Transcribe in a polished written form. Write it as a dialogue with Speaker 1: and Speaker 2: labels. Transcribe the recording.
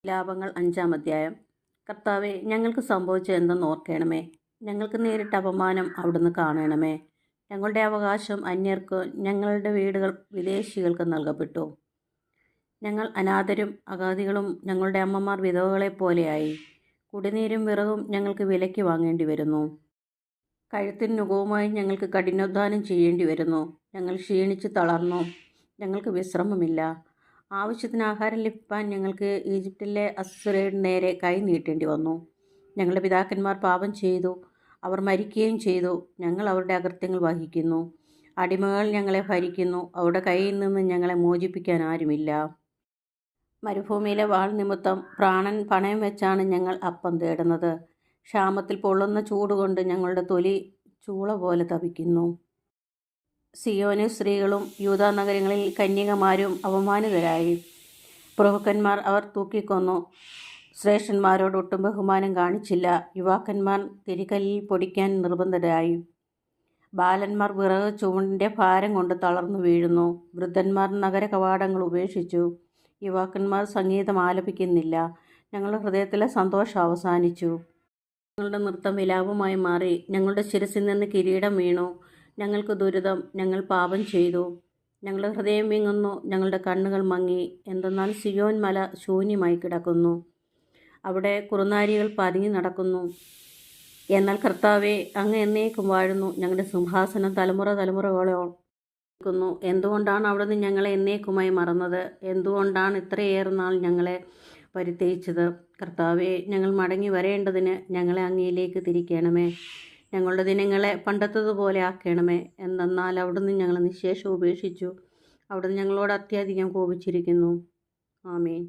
Speaker 1: ലാപങ്ങൾ 5-ാം അധ്യായം. കർത്താവേ, ഞങ്ങൾക്ക് സംഭവിച്ചത് എന്തെന്ന് ഓർക്കണമേ. ഞങ്ങൾക്ക് നേരിട്ട അപമാനം അവിടുന്ന് കാണണമേ. ഞങ്ങളുടെ അവകാശം അന്യർക്ക്, ഞങ്ങളുടെ വീടുകൾ വിദേശികൾക്ക് നൽകപ്പെട്ടു. ഞങ്ങൾ അനാഥരും അഗാതികളും, ഞങ്ങളുടെ അമ്മമാർ വിധവകളെപ്പോലെയായി. കുടിനീരും വിറകും ഞങ്ങൾക്ക് വിലയ്ക്ക് വാങ്ങേണ്ടി വരുന്നു. കഴുത്തിന് നുകവുമായി ഞങ്ങൾക്ക് കഠിനാധ്വാനം ചെയ്യേണ്ടി വരുന്നു. ഞങ്ങൾ ക്ഷീണിച്ച് തളർന്നു, ഞങ്ങൾക്ക് വിശ്രമമില്ല. ആവശ്യത്തിന് ആഹാരം ലഭിക്കാൻ ഞങ്ങൾക്ക് ഈജിപ്തിലെ അസ്സൂര്യരുടെ നേരെ കൈ നീട്ടേണ്ടി വന്നു. ഞങ്ങളുടെ പിതാക്കന്മാർ പാപം ചെയ്തു, അവർ മരിക്കുകയും ചെയ്തു. ഞങ്ങൾ അവരുടെ അകൃത്യങ്ങൾ വഹിക്കുന്നു. അടിമകൾ ഞങ്ങളെ ഭരിക്കുന്നു, അവരുടെ കയ്യിൽ നിന്ന് ഞങ്ങളെ മോചിപ്പിക്കാൻ ആരുമില്ല. മരുഭൂമിയിലെ വാൾ നിമിത്തം പ്രാണൻ പണയം വെച്ചാണ് ഞങ്ങൾ അപ്പം തേടുന്നത്. ക്ഷാമത്തിൽ പൊള്ളുന്ന ചൂടുകൊണ്ട് ഞങ്ങളുടെ തൊലി ചൂള പോലെ തപിക്കുന്നു. സിയോനിൽ സ്ത്രീകളും യൂദാ നഗരങ്ങളിൽ കന്യകമാരും അപമാനിതരായി. പ്രഭുക്കന്മാർ അവർ തൂക്കിക്കൊന്നു. ശ്രേഷ്ഠന്മാരോട് ഒട്ടും ബഹുമാനം കാണിച്ചില്ല. യുവാക്കന്മാർ തിരികല്ലിൽ പൊടിക്കാൻ നിർബന്ധരായി. ബാലന്മാർ വിറക് ചുവടിൻ്റെ ഭാരം കൊണ്ട് തളർന്നു വീഴുന്നു. വൃദ്ധന്മാർ നഗര കവാടങ്ങൾ ഉപേക്ഷിച്ചു. യുവാക്കന്മാർ സംഗീതം ആലപിക്കുന്നില്ല. ഞങ്ങളുടെ ഹൃദയത്തിലെ സന്തോഷം അവസാനിച്ചു. ഞങ്ങളുടെ നൃത്തം വിലാപമായി മാറി. ഞങ്ങളുടെ ശിരസിൽ നിന്ന് കിരീടം വീണു. ഞങ്ങൾക്ക് ദുരിതം, ഞങ്ങൾ പാപം ചെയ്തു. ഞങ്ങളുടെ ഹൃദയം വിങ്ങുന്നു, ഞങ്ങളുടെ കണ്ണുകൾ മങ്ങി. എന്തെന്നാൽ സിയോൻ മല ശൂന്യമായി കിടക്കുന്നു, അവിടെ കുറുനാരികൾ പതുങ്ങി നടക്കുന്നു. എന്നാൽ കർത്താവേ, അങ്ങ് എന്നേക്കും വാഴുന്നു. ഞങ്ങളുടെ സിംഹാസനം തലമുറ തലമുറകളോളം നിൽക്കുന്നു. എന്തുകൊണ്ടാണ് അവിടുന്ന് ഞങ്ങളെ എന്നേക്കുമായി മറന്നത്? എന്തുകൊണ്ടാണ് ഇത്രയേറെ നാൾ ഞങ്ങളെ പരിത്യജിച്ചത്? കർത്താവേ, ഞങ്ങൾ മടങ്ങി വരേണ്ടതിന് ഞങ്ങളെ അങ്ങയിലേക്ക് തിരിക്കണമേ. ഞങ്ങളുടെ ദിനങ്ങളെ പണ്ടത്തതുപോലെ ആക്കണമേ. എന്തെന്നാൽ അവിടുന്ന് ഞങ്ങളെ നിശേഷം ഉപേക്ഷിച്ചു. അവിടുന്ന് ഞങ്ങളോട് അത്യധികം കോപിച്ചിരിക്കുന്നു. ആമേൻ.